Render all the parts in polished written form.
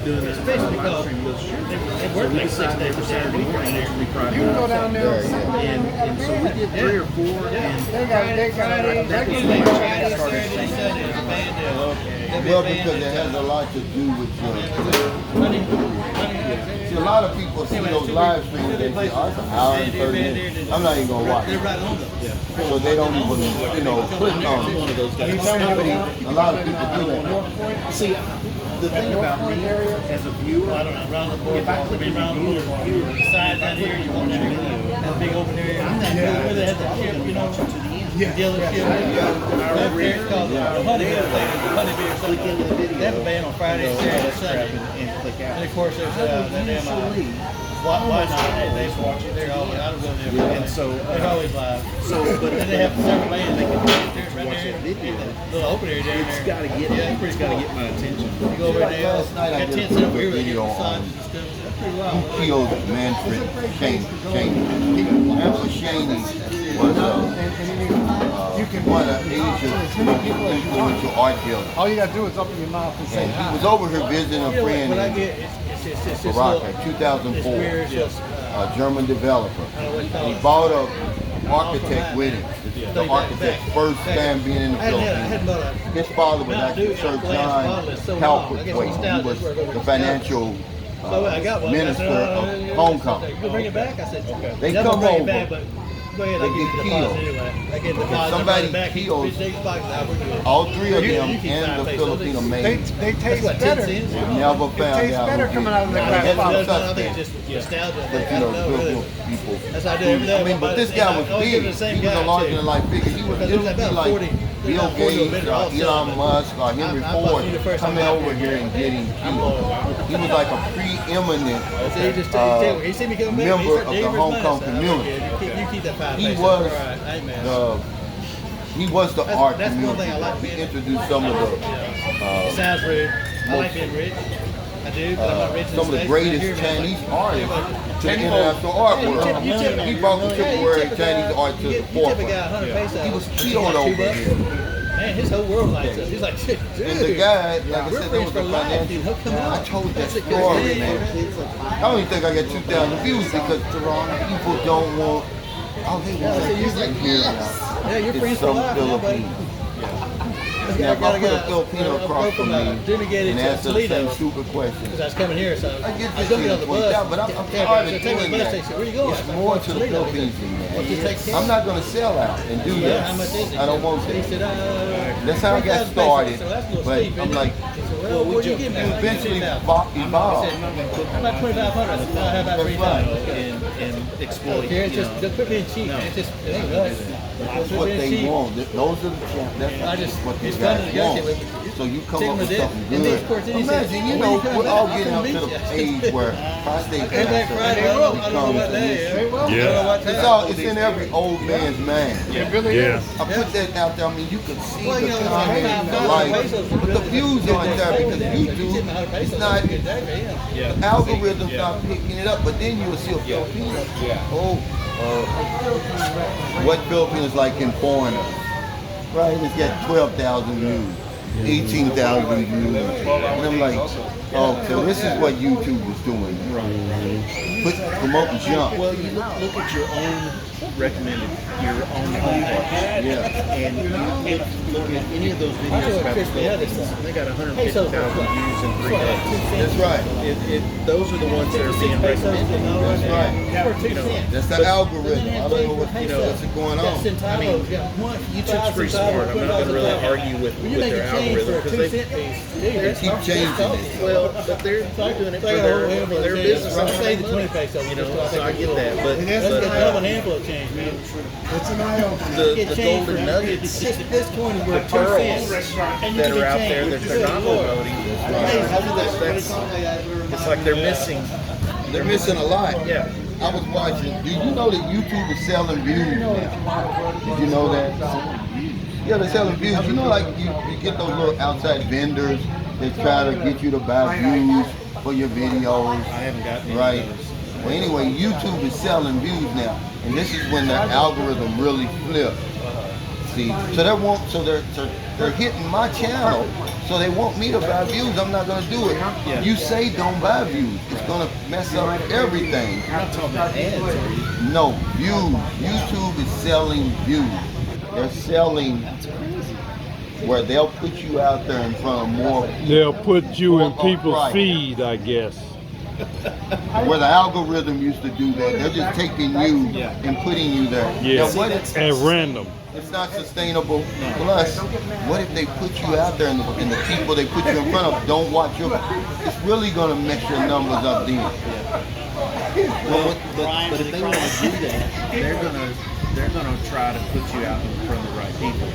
doing this live stream, goes, sure. So we decided for Saturday morning next week Friday. You can go down there. And so we did 3 or 4, and That was when I started saying. Well, because it has a lot to do with see, a lot of people see those live streams, they say, oh, it's an hour and 30 minutes. I'm not even going to watch it. So they don't even, you know, click on it. one of those guys. A lot of people do that. See, the thing about me as a viewer, I don't know, around the board, if I click around the viewer, the side down here, you want that big open area. I'm not where they have the ship, you know, to the end. Dealership. That beer's called Honeybeer. They have a band on Friday, Saturday, and Sunday. And of course, there's that damn why not? They just watch it. They're always, I don't go there. And so they're always live. So, but then they have several bands. They can watch that video. Little open area there. It's got to get. Yeah, it's got to get my attention. You go over there. Last night I did a video on who killed Manfred Shaney. Manfred Shaney was one of Asia's influential art dealers. All you gotta do is open your mouth and say hi. He was over here visiting a friend in Baraka, 2004, a German developer. And he bought an architect with him. The architect's first time being in the Philippines. His father was actually Sir John Calvertwaite. He was the financial minister of Hong Kong. They come over. They get killed. Somebody kills all 3 of them and the Filipino man. They taste better. Never found tastes out. better coming out of the glass bottle. But you know, Filipino people. I mean, but this guy was big. He was a larger than life figure. He was like Bill Gates, or Elon Musk, or Henry Ford coming over here and getting killed. He was like a preeminent member of the Hong Kong community. He was the art community. He introduced some of the sounds rude. I like being rich. I do, but I'm not rich. Some of the greatest Chinese artists to the international art world. He brought contemporary Chinese art to the forefront. He was killed over here. Man, his whole world lights up. He's like, dude. And the guy, like I said, there was a financial. I told that story, man. I don't even think I got 2,000 views because people don't want. Oh, they want to listen here. Yeah, you're friends for life, Philippines. Now, if I put a Filipino across from me and ask the same stupid question, because I was coming here, so I get this thing pointed out, but I'm tired of doing that. Where you going? It's more to the Philippines than that. I'm not going to sell out and do that. I don't want that. That's how I got started, but I'm like, well, what you give me? Eventually evolved. How about 2,500? How about 3,000? And exploit. Okay, it's just, they're being cheap. It's just, it ain't right. That's what they want. Those are the that's what these guys want. So you come up with something good. Imagine, you know, we're all getting up to the age where prostate cancer becomes it's in every old man's mind. It really is. I put that out there. I mean, you can see the comment, the likes, but the views aren't there because YouTube, it's not, the algorithm's not picking it up. But then you'll see a Filipino. What Filipinos like in foreigners, right? It's got 12,000 views, 18,000 views, and I'm like, oh, so this is what YouTube is doing. Promote junk. Well, you look at your own recommended, your own homepage. Yeah. And you look at any of those videos about the Philippines, they got 150,000 views in 3 days. That's right. Those are the ones that are being recommended. That's right. You know, that's the algorithm. I don't know what's going on. I mean, YouTube's pretty smart. I'm not going to really argue with their algorithm because they keep changing it. Well, but they're doing it for their business. You know, so I get that. But the golden nuggets, the pearls that are out there that they're not promoting, it's like they're missing. They're missing a lot. Yeah. I was watching. Do you know that YouTube is selling views now? Did you know that? Yeah, they're selling views. You know, like you get those little outside vendors that try to get you to buy views for your videos. I haven't gotten right. Well, anyway, YouTube is selling views now, and this is when the algorithm really flips. See, so they're hitting my channel, so they want me to buy views. I'm not gonna do it. Yeah. You say don't buy views. It's gonna mess up everything. You're not talking about ads, are you? No, views. YouTube is selling views. They're selling where they'll put you out there in front of more. They'll put you in Right. people's feed, I guess. Where the algorithm used to do that. They're just taking you and putting you there. Yeah, Now, what if- at random. it's not sustainable. Plus, what if they put you out there and the people they put you in front of don't watch your? It's really gonna mess your numbers up then. Well, but if they want to do that, they're gonna try to put you out in front of the right people.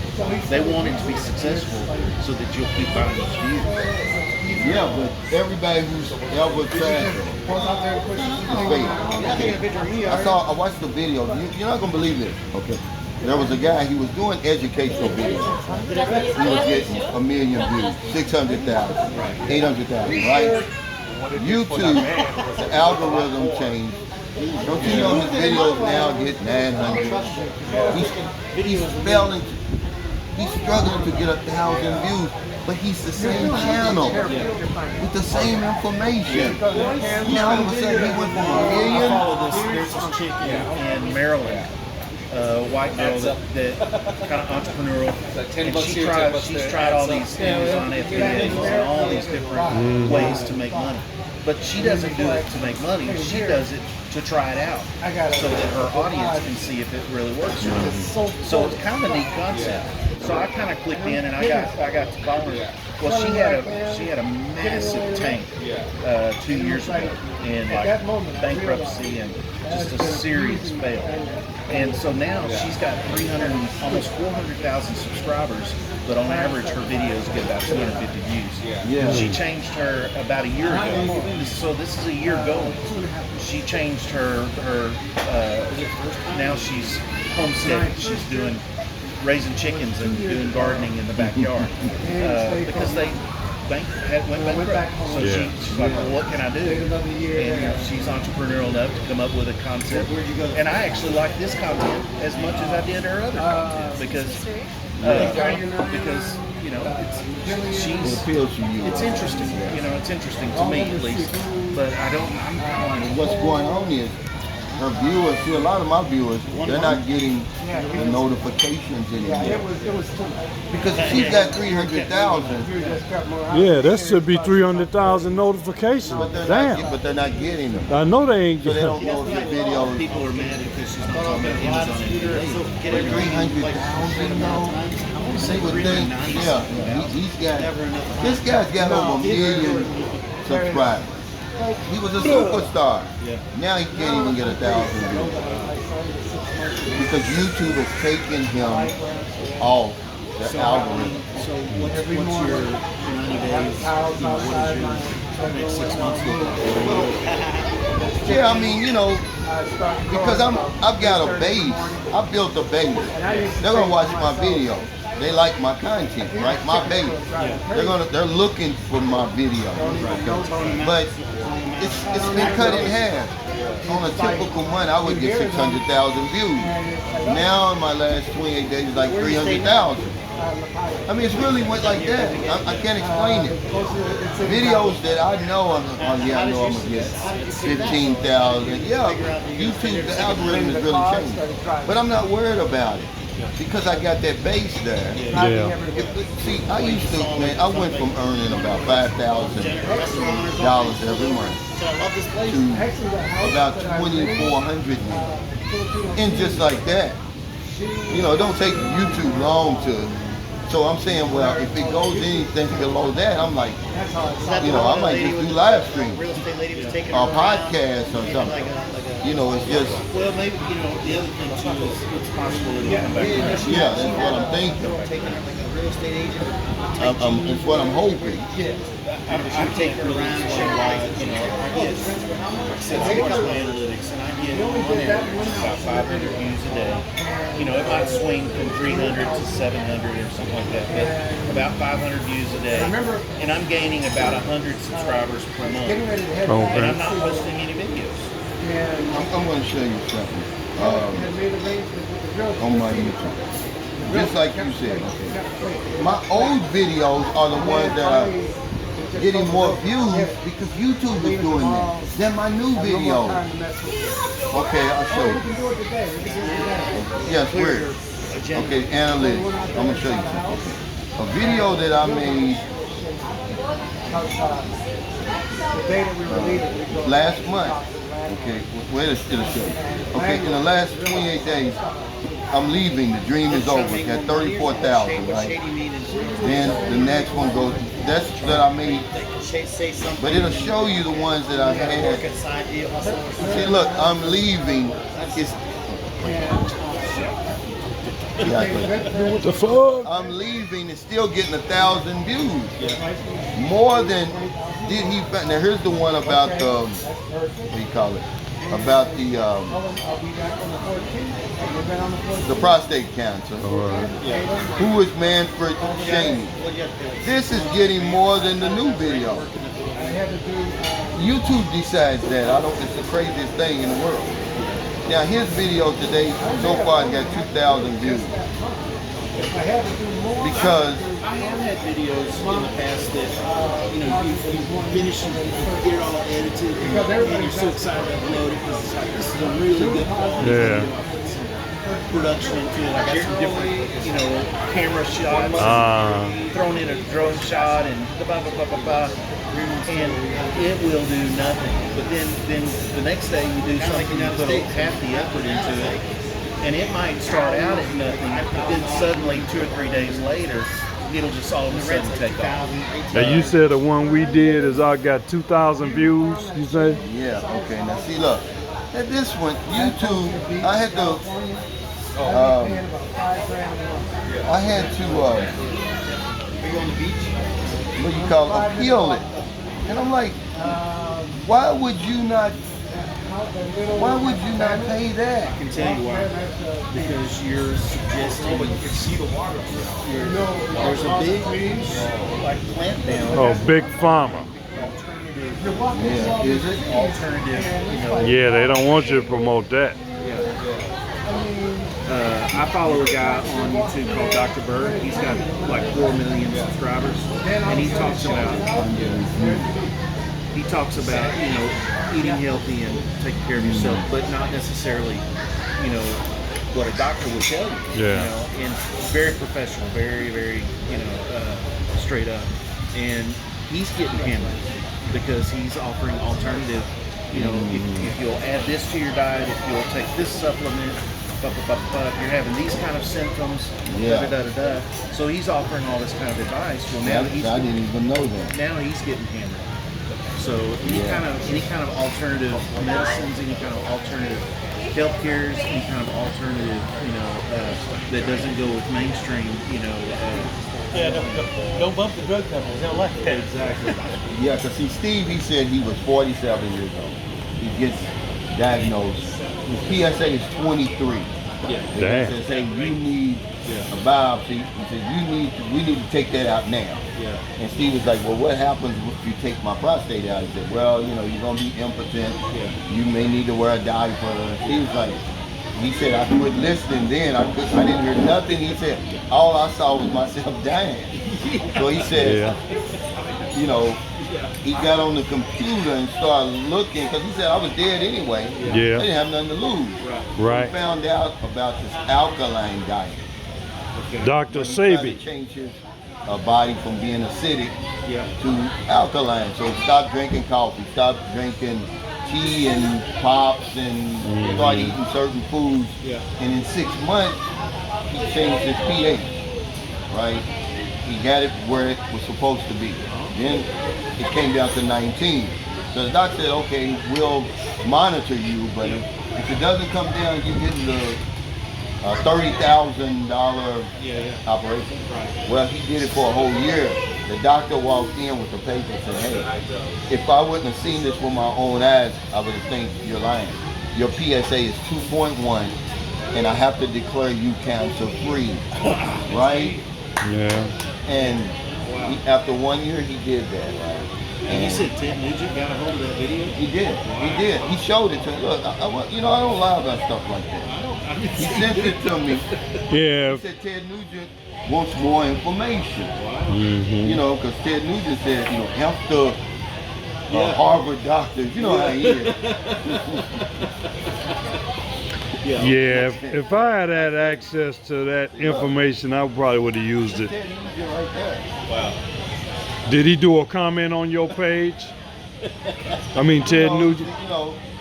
They want it to be successful so that you'll keep buying those views. Yeah, but everybody who's ever tried it is fake. I watched the video. You're not gonna believe this. Okay. There was a guy, he was doing educational videos. He was getting 1 million views, 600,000, 800,000, right? YouTube, the algorithm changed. Don't you know his videos now get 900? He's struggling to get 1,000 views, but he's the same channel with the same information. Now all of a sudden he went from 1 million. There's this chick in Maryland, white girl that kind of entrepreneurial. And she's tried all these Amazon FBAs and all these different ways to make money. But she doesn't do it to make money. She does it to try it out, so that her audience can see if it really works or not. So it's kind of a neat concept. So I kind of clicked in and I got to follow her. Well, she had a massive tank 2 years ago in like bankruptcy and just a serious fail. And so now she's got 300, almost 400,000 subscribers, but on average her videos get about 250 views. Yeah. She changed her about a year ago. So this is a year going. She changed her now she's homesteading. She's doing raising chickens and doing gardening in the backyard because they went bankrupt. So she's like, well, what can I do? And she's entrepreneurial enough to come up with a concept. And I actually like this content as much as I did her other content because you know it's interesting. You know, it's interesting to me at least. But I'm What's going on is her viewers, see a lot of my viewers, they're not getting the notifications anymore. Because if she's got 300,000, Yeah, that should be 300,000 notifications. but they're not getting them. I know they ain't So they don't getting. know if the video is people are mad because she's not talking about Amazon FBA. Get everybody 300,000 though. say But then, 390. this guy's got over 1 million subscribers. He was a superstar. Now he can't even get 1,000 views because YouTube has taken him off the algorithm. So what's your 90 days? You know, what is your next 6 months look like? Yeah, I mean, you know, because I've got a base. I built a base. They're gonna watch my video. They like my content, right? My base. They're looking for my video. Okay? But it's been cut in half. On a typical month, I would get 600,000 views. Now in my last 28 days, it's like 300,000. I mean, it's really went like that. I can't explain it. Videos that I know, I know I'm gonna get 15,000. Yeah, YouTube, the algorithm has really changed. But I'm not worried about it because I got that base there. Yeah. See, I used to, man, I went from earning about $5,000 every month to about 2,400 and just like that. You know, it don't take YouTube long to. So I'm saying, well, if it goes anything below that, I'm like, you know, I might just do live streams or podcasts or something. You know, it's just. Well, maybe, you know, the other thing too is it's possible it'll come back. Yeah, that's what I'm thinking. It's what I'm hoping. I take her around and show why, you know, I get analytics and I get on average about 500 views a day. You know, it might swing from 300 to 700 or something like that, but about 500 views a day. And I'm gaining about 100 subscribers per month. And I'm not posting any videos. I'm going to show you something on my YouTube. just like you said. Okay. My old videos are the ones that are getting more views because YouTube is doing that than my new videos. Okay, I'll show you. Yes, where? Okay, analytics. I'm gonna show you something. A video that I made last month. Okay, wait, it'll show you. Okay, in the last 28 days, I'm leaving. The dream is over. It's at 34,000, right? Then the next one goes. That's that I made. But it'll show you the ones that I had. See, look, I'm leaving. It's What the fuck? I'm leaving. It's still getting 1,000 views. More than did he? Now here's the one about the what do you call it? About the prostate cancer. Who is Manfred Shamey? This is getting more than the new video. YouTube decides that. I don't. It's the craziest thing in the world. Now his video today so far has got 2,000 views. Because I have had videos in the past that you finish and you get it all edited and you're so excited to upload it because it's like this is a really good quality video. I put some production into it. I got some different camera shots, thrown in a drone shot and and it will do nothing. But then the next day you do something, you put half the effort into it. And it might start out at nothing, but then suddenly 2 or 3 days later, it'll just all of a sudden take off. Now you said the one we did is I got 2,000 views, you say? yeah, okay. Now see, look, at this one, YouTube, I had to what you call appeal it, and I'm like, why would you not pay that? I can tell you why. Because you're suggesting there's a big like clamp down. Oh, Big Pharma. Yeah, is it? Alternative, Yeah, they don't want you to promote that. I follow a guy on YouTube called Dr. Bird. He's got like 4 million subscribers, and he talks about eating healthy and taking care of yourself, but not necessarily what a doctor would tell you. And very professional, very very straight up, and he's getting hammered because he's offering alternative. If you'll add this to your diet, if you'll take this supplement. You're having these kind of symptoms, So he's offering all this kind of advice. Well, now I didn't even know that. Now he's getting hammered. So any kind of alternative medicines, any kind of alternative health cares, any kind of alternative, that doesn't go with mainstream, Don't bump the drug companies. They don't like that. Exactly. Yeah, because see, Steve, he said he was 47 years old. He gets diagnosed. His PSA is 23. Yeah. Damn. He says, hey, you need a biopsy. He says, we need to take that out now. Yeah. And Steve was like, well, what happens if you take my prostate out? He said, well, you're going to be impotent. Yeah. You may need to wear a diaper. And Steve was like, he said, I quit listening then. I didn't hear nothing. He said, all I saw was myself dying. So he said, he got on the computer and started looking, because he said, I was dead anyway. Yeah. I didn't have nothing to lose. Right. He found out about this alkaline diet. Dr. He tried to Sebi. change his body from being acidic to alkaline. So he stopped drinking coffee, stopped drinking tea and pops, and started eating certain foods. And in 6 months, he changed his pH, right? He got it where it was supposed to be. Then it came down to 19. So the doctor said, okay, we'll monitor you, but if it doesn't come down, you get the $30,000 operation. Well, he did it for a whole year. The doctor walked in with the paper and said, hey, if I wouldn't have seen this with my own eyes, I would have think you're lying. Your PSA is 2.1, and I have to declare you cancer-free, right? Yeah. And after 1 year, he did that, right? And you said Ted Nugent got a hold of that video? He did. He did. He showed it to me. Look, I don't lie about stuff like that. He sent it to me. Yeah. He said Ted Nugent wants more information. You know, because Ted Nugent said, help the Harvard doctors. You know how he is. Yeah, if I had had access to that information, I probably would have used it. Ted Nugent right there. Wow. Did he do a comment on your page? I mean, Ted Nugent.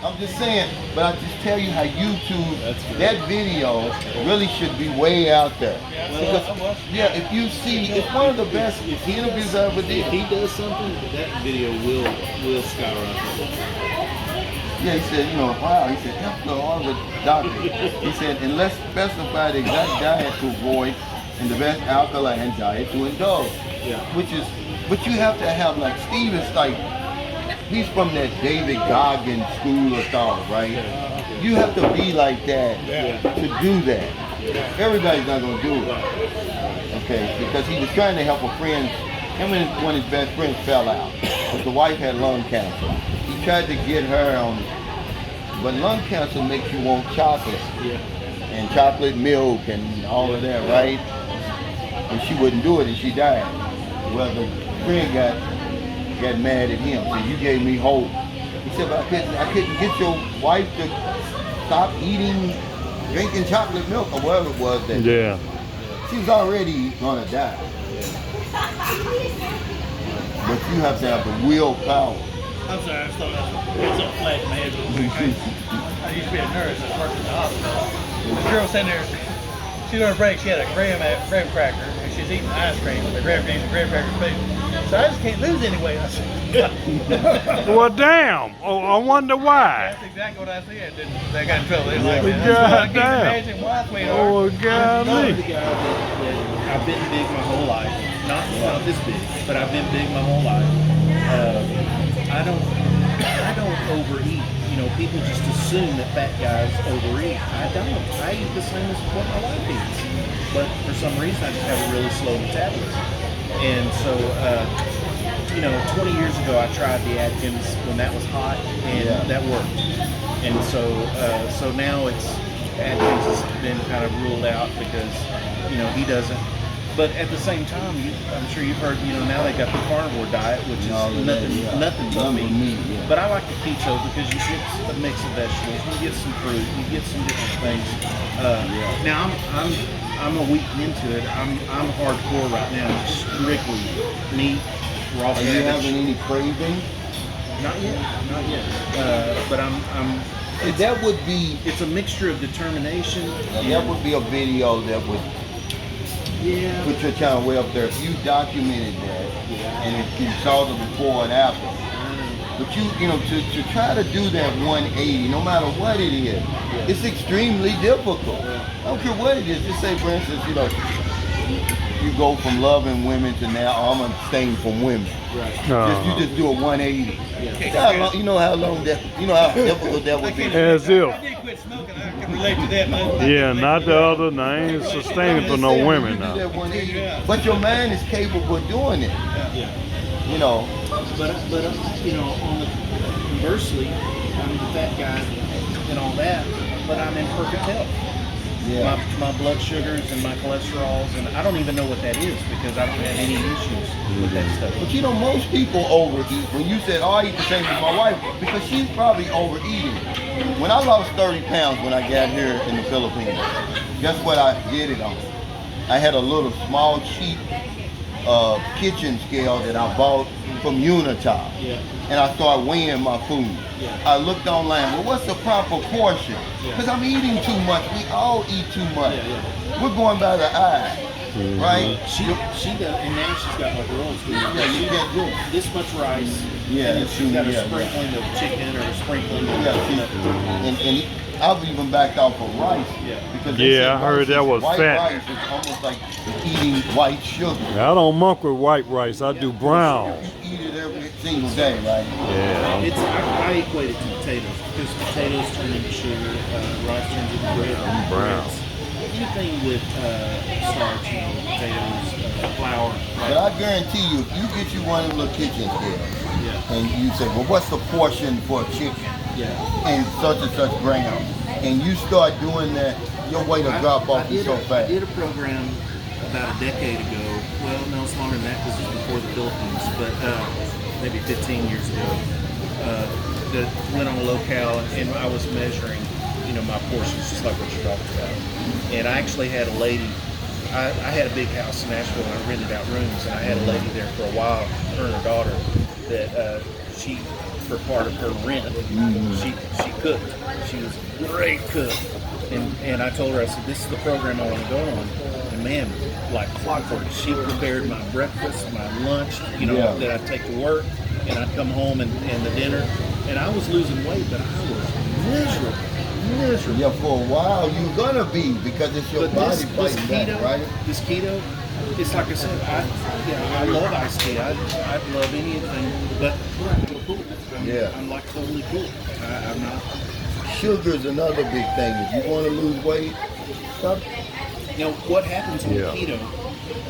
I'm just saying, but I just tell you how YouTube, that video really should be way out there. Because, if you see, it's one of the best interviews I ever did. If he does something, that video will skyrocket. Yeah, he said, wow, he said, help the Harvard doctor. He said, and let's specify the exact diet to avoid and the best alkaline diet to indulge. Yeah. But you have to have, like, Stevens, like, he's from that David Goggins school of thought, right? You have to be like that to do that. Everybody's not going to do it. Okay, because he was trying to help a friend. Him and one of his best friends fell out. Because the wife had lung cancer. He tried to get her on, but lung cancer makes you want chocolate. And chocolate milk and all of that, right? And she wouldn't do it and she died. Well, the friend got mad at him. Said, you gave me hope. He said, but I couldn't get your wife to stop drinking chocolate milk or whatever it was that. Yeah. She was already gonna die. But you have to have the willpower. I'm sorry, I thought that was a flash in my head. I used to be a nurse that worked in the hospital. The girl sitting there, she's on a break, she had a graham cracker, and she's eating ice cream with a graham cracker spoon. So I just can't lose any weight. I said, Well, damn. Oh, I wonder why. that's exactly what I said. They got in trouble. They was like, God that's why I can't damn. imagine why, sweetheart. Oh, I'm the golly. guy that I've been big my whole life. Not this big, but I've been big my whole life. I don't overeat. People just assume that fat guys overeat. I don't. I eat the same as what my wife eats. But for some reason, I just have a really slow metabolism. And so, 20 years ago, I tried the Atkins when that was hot, and that worked. And so now Atkins has been kind of ruled out because, he doesn't. But at the same time, I'm sure you've heard, now they've got the carnivore diet, which is nothing but meat. But I like the keto because you get a mix of vegetables, you get some fruit, you get some different things. Now I'm a week into it. I'm hardcore right now, strictly meat, raw Are you having any craving? Not yet. But That would be. It's a mixture of determination. That would be a video that would. Put your channel way up there. If you documented that, and if you saw the before and after. But to try to do that 180, no matter what it is, it's extremely difficult. I don't care what it is. Just say, for instance, you go from loving women to now I'm abstaining from women. You just do a 180. You know how difficult that would be. As if. I did quit smoking. I can relate to that, man. Yeah, not the other. I ain't sustaining for no women now. But your mind is capable of doing it. But conversely, I'm the fat guy and all that, but I'm in perfect health. My blood sugars and my cholesterols, and I don't even know what that is because I don't have any issues with that stuff. But most people overeat. When you said, I eat the same as my wife, because she's probably overeating. When I lost 30 pounds when I got here in the Philippines, guess what I did it on? I had a little small cheap kitchen scale that I bought from Unitop. And I started weighing my food. I looked online, well, what's the proper portion? Because I'm eating too much. We all eat too much. We're going by the eye, right? She does, and now she's got like her own food. You can't do it. This much rice. Yeah, and she's got a sprinkling of chicken or a sprinkling of and I've even backed off of rice. Because I heard that was white fat. Rice is almost like eating white sugar. I don't muck with white rice. I do brown. You eat it every single day, right? Yeah. I equate it to potatoes because potatoes turn into sugar, rice turns into bread. Brown. anything with starch, potatoes, flour. But I guarantee you, if you get you one of them little kitchen scales, and you say, well, what's the portion for a chicken? And such grams, and you start doing that, your weight will drop off so fast. I did a program about a decade ago. Well, no, it's longer than that because it was before the Philippines, but maybe 15 years ago. That went on a locale, and I was measuring, my portions, just like what you're talking about. And I actually had a lady. I had a big house in Nashville, and I rented out rooms, and I had a lady there for a while, her and her daughter, that she, for part of her rent, she cooked. She was a great cook. And I told her, I said, this is the program I want to go on. And man, like clockwork, she prepared my breakfast, my lunch, that I'd take to work, and I'd come home and the dinner. And I was losing weight, but I was miserable. Yeah, for a while you're gonna be, because it's your body fighting back, right? This keto, it's like I said, I love iced tea. I'd love anything, but I'm cool. I'm like totally cool. I'm not. Sugar is another big thing. If you want to lose weight, stop. What happens with keto?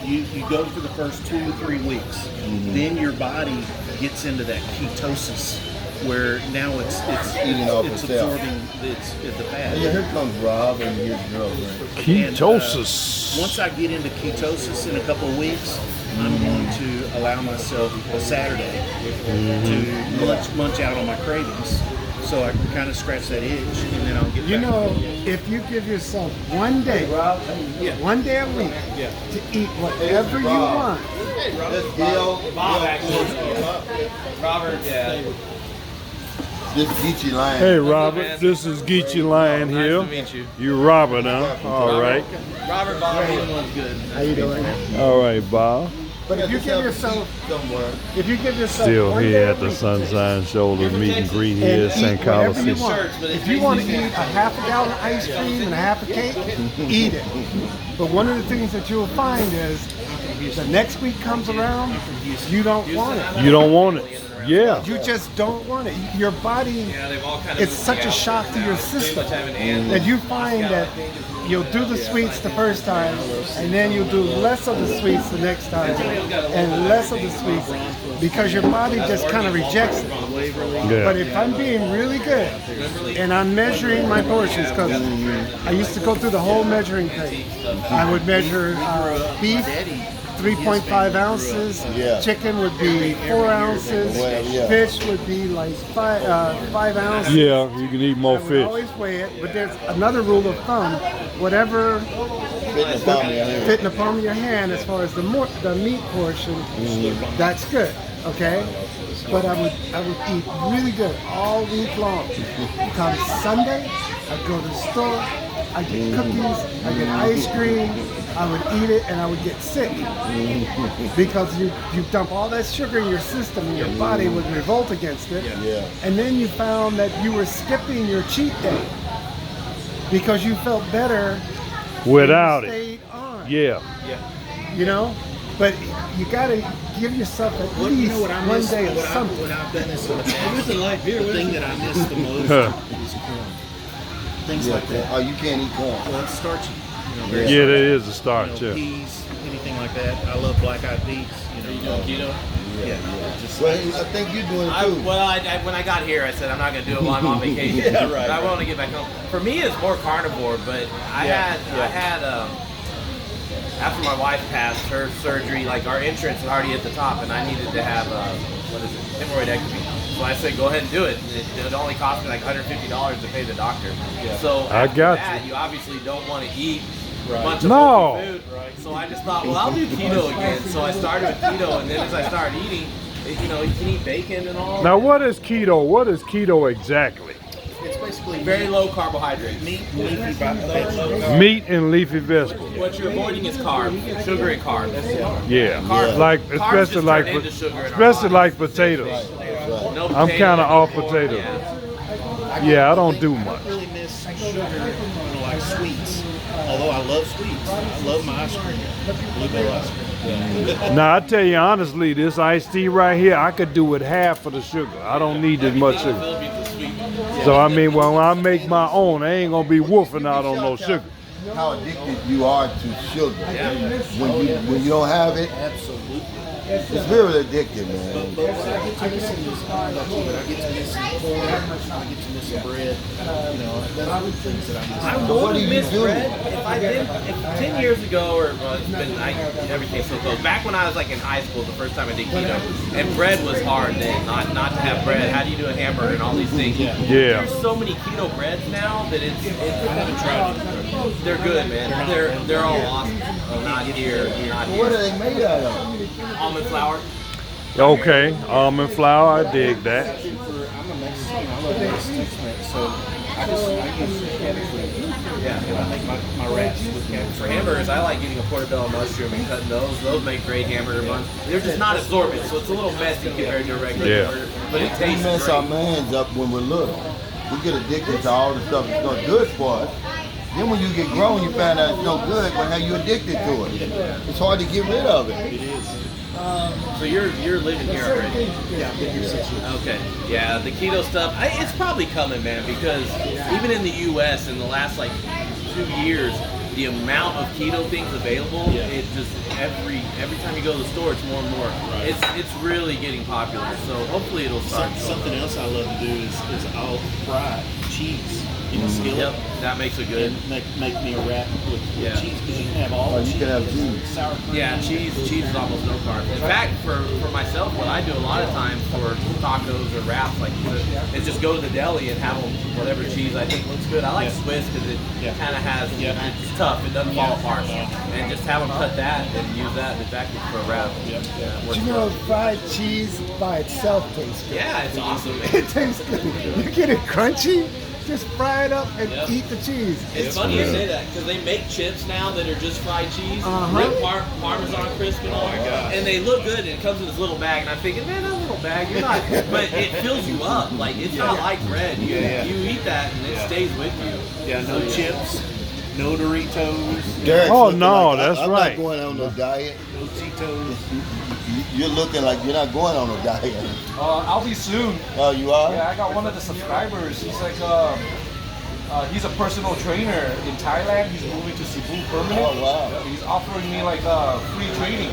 You go for the first 2 to 3 weeks, then your body gets into that ketosis, where now it's eating off itself. Absorbing the fat. Yeah, here comes Rob and his girlfriend. Ketosis. And, once I get into ketosis in a couple of weeks, I'm going to allow myself a Saturday to munch out on my cravings, so I can kind of scratch that itch, and then I'll get back. If you give yourself one day a week to eat whatever you want. Robert, This Geechee Lion. Hey, Robert, this is Geechee Lion here. Nice to meet you. You Robert, huh? All right. Robert, Bob, everyone's good. How you doing? All right, Bob. But if you give yourself Still one here day at a the week Sunshine Shoulder meet and greet here at and St. eat whatever you Carlos. want. If you want to eat a half a gallon of ice cream and a half a cake, eat it. But one of the things that you'll find is the next week comes around, you don't want it. You don't want it. Yeah. You just don't want it. Your body, it's such a shock to your system that you find that you'll do the sweets the first time, and then you'll do less of the sweets the next time, and less of the sweets, because your body just kind of rejects it. Yeah. But if I'm being really good, and I'm measuring my portions, because I used to go through the whole measuring thing. I would measure beef, 3.5 ounces. Chicken would be 4 ounces. Fish would be like 5 ounces. Yeah, you can eat more I would fish. always weigh it, but there's another rule of thumb. Whatever fit in the palm of your hand as far as the meat portion, that's good, okay? But I would eat really good all week long. Come Sunday, I'd go to the store, I'd get cookies, I'd get ice cream, I would eat it, and I would get sick because you dump all that sugar in your system, and your body would revolt against it. And then you found that you were skipping your cheat day because you felt better Without when you it. stayed on. Yeah. But you gotta give yourself at least one day of something. When I've done this in the past, the thing that I miss the most is corn. Things like that. Oh, you can't eat corn. Well, it's starchy. Yeah, that is a starch, yeah. Peas, anything like that. I love black-eyed peas. You doing keto? Yeah. Just, Well, I think you're doing it too. When I got here, I said I'm not going to do it while I'm on vacation. But I want to get back home. For me, it's more carnivore, but I had after my wife passed, her surgery, like our insurance was already at the top, and I needed to have hemorrhoidectomy. So I said, go ahead and do it. It only cost me like $150 to pay the doctor. So I got that, you obviously don't want to eat a bunch of No. food. So I just thought, well, I'll do keto again. So I started with keto, and then as I started eating, you can eat bacon and all. Now, what is keto? What is keto exactly? it's basically Very low carbohydrate. meat, leafy vegetables. Meat and leafy vegetables. What you're avoiding is carbs, sugar and carbs. Yeah. Carbs- Like, carbs especially just like, turn into sugar in our especially bodies. like potatoes. No I'm potatoes kinda off anymore, potatoes. yeah. Yeah, I don't do much. I really miss sugar, like sweets. Although I love sweets, I love my ice cream, bluebell ice cream. Now, I tell you honestly, this iced tea right here, I could do with half of the sugar. I don't need as much sugar. So, I mean, when I make my own, I ain't going to be woofing out on no sugar. how addicted you are to sugar. Yeah. When you don't have it, Absolutely. it's really addictive, man. But when I get to missing this, I get to missing corn, I get to missing bread. You know, those are the things that I miss. I What do wouldn't you miss do? bread if I did. If 10 years ago, or it's been, everything's so close. Back when I was like in high school, the first time I did keto, and bread was hard then. Not to have bread. How do you do a hamburger and all these things? Yeah. There's so many keto breads now that it's they're good, man. They're all awesome. Not here. Not What are here. they made out of? Almond flour. Okay, almond flour, I dig that. I'm a Mexican. I love Mexican, so I use candy food. Yeah. And I make my wraps with candy For hamburgers, I like getting a portobello mushroom and cutting those. Those make great hamburger buns. They're just not absorbent, so it's a little messy compared to a regular hamburger. But it We tastes mess our great. minds up when we're little. We get addicted to all the stuff that's not good for us. Then when you get grown, you find out it's no good, but now you're addicted to it. It's hard to get rid of it. It is. So you're living here already. Yeah, I've been here 6 years. Okay. Yeah, the keto stuff, it's probably coming, man, because even in the U.S. in the last like 2 years, the amount of keto things available, it just every time you go to the store, it's more and more. Right. It's really getting popular. So hopefully it'll start. Something else I love to do is I'll fry cheese in a skillet. Yep, that makes it good. And make me a wrap with cheese because you can have all Oh, the you cheese. can have cheese. Sour cream. Yeah, cheese is almost no carbs. In fact, for myself, what I do a lot of times for tacos or wraps like this is just go to the deli and have them whatever cheese I think looks good. I like Swiss because it kind of has, it's tough, it doesn't fall apart. And just have them cut that and use that exactly for a wrap. Yep. Yeah, Do works you know well. fried cheese by itself tastes good? Yeah, it's awesome. It tastes good. You get it crunchy, just fry it up and eat the cheese. It's funny you say that because they make chips now that are just fried cheese, with Parmesan crisp and all. And they look good, and it comes in this little bag. And I'm thinking, man, that little bag, you're not. But it fills you up. Like it's not like bread. You eat that, and it stays with you. Yeah, no chips, no Doritos, Derek's Oh, looking no, like, that's I'm right. not going on no diet. no Cheetos. You're looking like you're not going on no diet. I'll be soon. Oh, you are? Yeah, I got one of the subscribers. He's like, he's a personal trainer in Thailand. He's moving to Cebu permanent. Oh, wow. He's offering me like free training.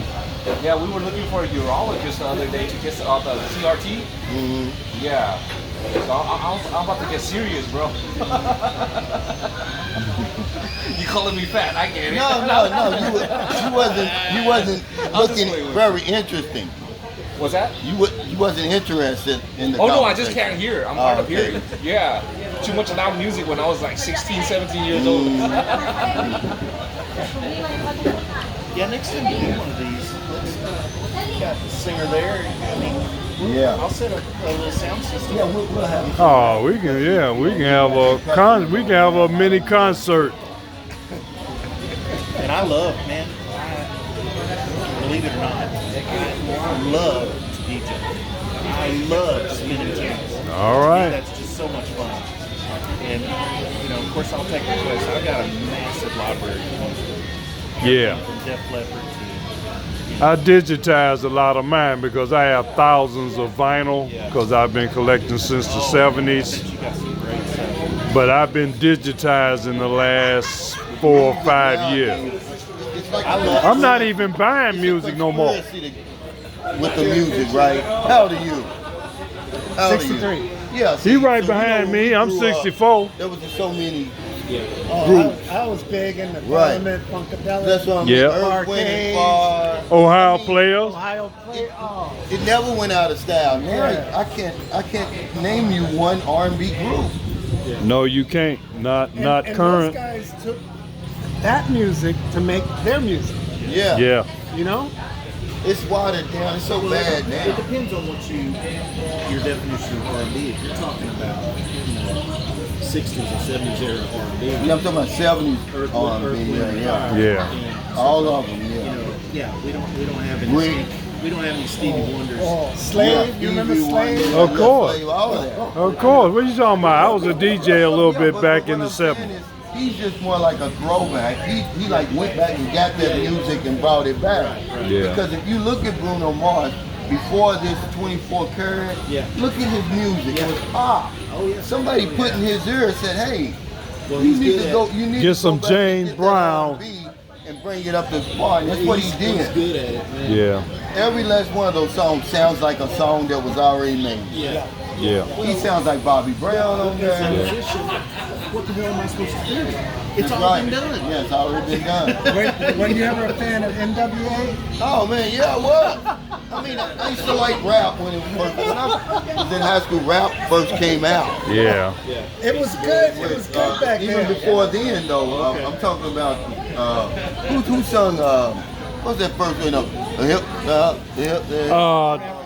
Yeah, we were looking for a urologist the other day to get the CRT. Mm-hmm. Yeah. So I'm about to get serious, bro. You calling me fat? I get it. No. You wasn't looking very interesting. What's that? You wasn't interested in the Oh no, I just conversation. can't hear. I'm hard of okay. hearing. Yeah. Too much loud music when I was like 16, 17 years old. Yeah, next time you do one of these, let's got the singer there. I mean, Yeah. I'll set up a little sound system. Yeah, we'll have Oh, we can have a mini concert. And I love, man, believe it or not, I love to DJ. I love spinning tunes. All right. That's just so much fun. And, you know, of course, I'll take requests. I've got a massive library. Yeah. From Def Leppard to, I digitize a lot of mine because I have thousands of vinyl because I've been collecting since the 70s. you got some great stuff. But I've been digitized in the last 4 or 5 years. It's like I'm not even buying music no more. With the music, right? How old are you? How old are you? 63. Yeah. He right so you behind know, me. when I'm we grew up, 64. There was just so many. I was big in the Right. Parliament, Funkadelic, That's what I'm Yeah. Earth, Wind, and Fire. Ohio players. Ohio play. Oh, It never went out of style. Now Yeah. I can't name you one R&B group. No, you can't. Not and current. those guys took that music to make their music. Yeah. Yeah. You know? It's watered down. It's so bad It now. depends on what your definition of R&B. If you're talking about, 60s or 70s era R&B. Yeah, I'm talking about 70s Earth, R&B. Wind, and Yeah. Fire. Yeah. And, All of them. you Yeah. know, we don't have any. Rick. We don't have any Stevie Wonders. Oh, Slave. You remember Stevie Slave? Wonder, Of course. Slave, all of that. Of course. What you talking about? I was a DJ a little Yeah, bit but back what in the I'm saying 70s. is, he's just more like a throwback. He like went back and got that music and brought it back. Yeah. Because if you look at Bruno Mars before this 24 karat, Yeah. look at his music. It was pop. Oh yeah. Somebody put in his ear and said, hey, You need to go. You need Get to some go back and James get that Brown. R&B and bring it up to par. And that's what he did. Good at it, man. Yeah, Every last one of those songs sounds like a song that was already made. Yeah. yeah. He sounds like Bobby Brown on there. What the hell am I supposed to do? It's all Right. been done. Yeah, it's already been done. Were you ever a fan of NWA? Oh man, yeah, I was. I mean, I used to like rap when I was in high school. Rap first came out. Yeah. It was good. It was good back Even then. before then, though, I'm talking about who sung. What's that first one? Hip.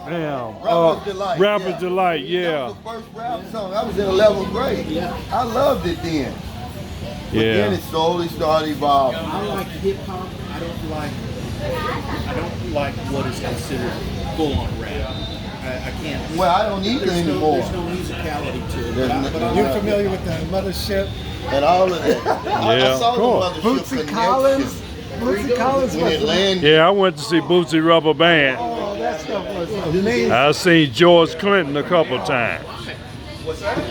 Damn. Rapper's Delight. Rapper's Yeah. Delight, That yeah. was the first rap song. I was in 11th grade. Yeah. I loved it then. But then Yeah. it slowly started evolving. I like hip hop. I don't like what is considered full on rap. I can't. Well, I don't either anymore. There's no musicality to it. There's But I You're like familiar with the Mothership? And all of that. I Yeah, saw cool. the Mothership Bootsy Connection Collins? Bootsy Collins in was Atlanta. Yeah, I went to see Bootsy Rubber Band. Oh, that stuff was amazing. I seen George Clinton a couple times.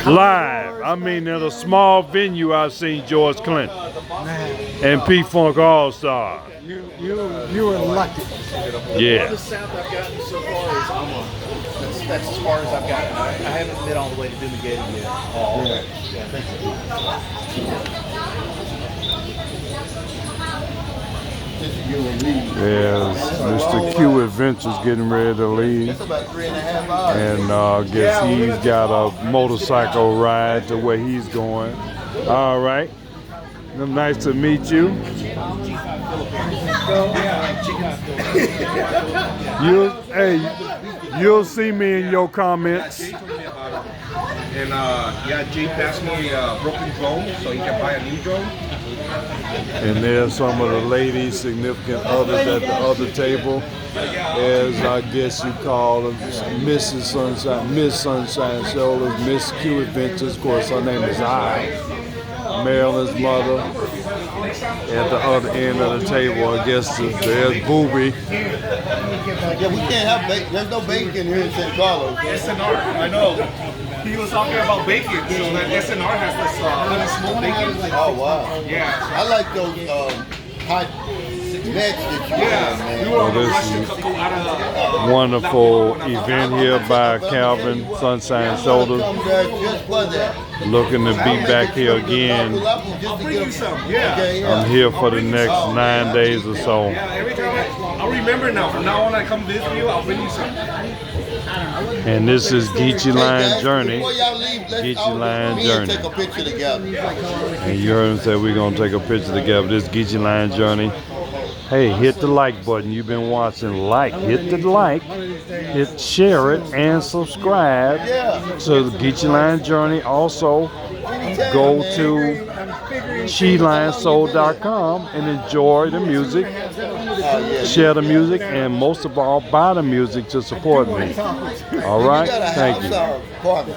Live. I mean, at a small venue, I seen George Clinton and P Funk All Star. You were lucky. Yeah. The south I've gotten so far is almost. That's as far as I've gotten. I haven't been all the way to Dumaguete yet. Oh, okay. Yeah, thank Yeah, Mr. Q Adventures getting ready to leave. That's about 3.5 hours. And I guess he's got a motorcycle ride to where he's going. All right. Nice to meet you. You'll see me in your comments. And yeah, Jay passed me a broken drone, so you can buy a new drone. And there's some of the ladies, significant others at the other table, as I guess you call them, Mrs. Sunshine, Miss Sunshine Shoulders, Miss Q Adventures. Of course, her name is Marilyn's mother. At the other end of the table, I guess there's Booby. Yeah, we can't have bacon. There's no bacon here in San Carlos. SNR, I know. He was talking about bacon, so that SNR has this honey smoked bacon. Oh wow. Yeah. I like those hot nets that you have, man. We were on a this rush is to go out of Wonderful event here by Calvin Sunshine Shoulders. Come there just for that. Looking to be back here again. I'll bring you some. Yeah. Okay, yeah. I'm here for the next 9 days or so. Yeah, every time I'll remember now. From now on, I come visit you, I'll bring you some. And this is Geechee Hey, Line guys, Journey. Before y'all leave, let's Geechee all Line me Journey. and take a picture together. And you heard him say we're going to take a picture together. This Geechee Line Journey. Hey, hit the like button. You've been watching. Hit the like, hit share it, and subscribe to the Geechee Line Journey. Also, go to SheLineSoul.com and enjoy the music, share the music, and most of all, buy the music to support me. All right? Thank you. Partner.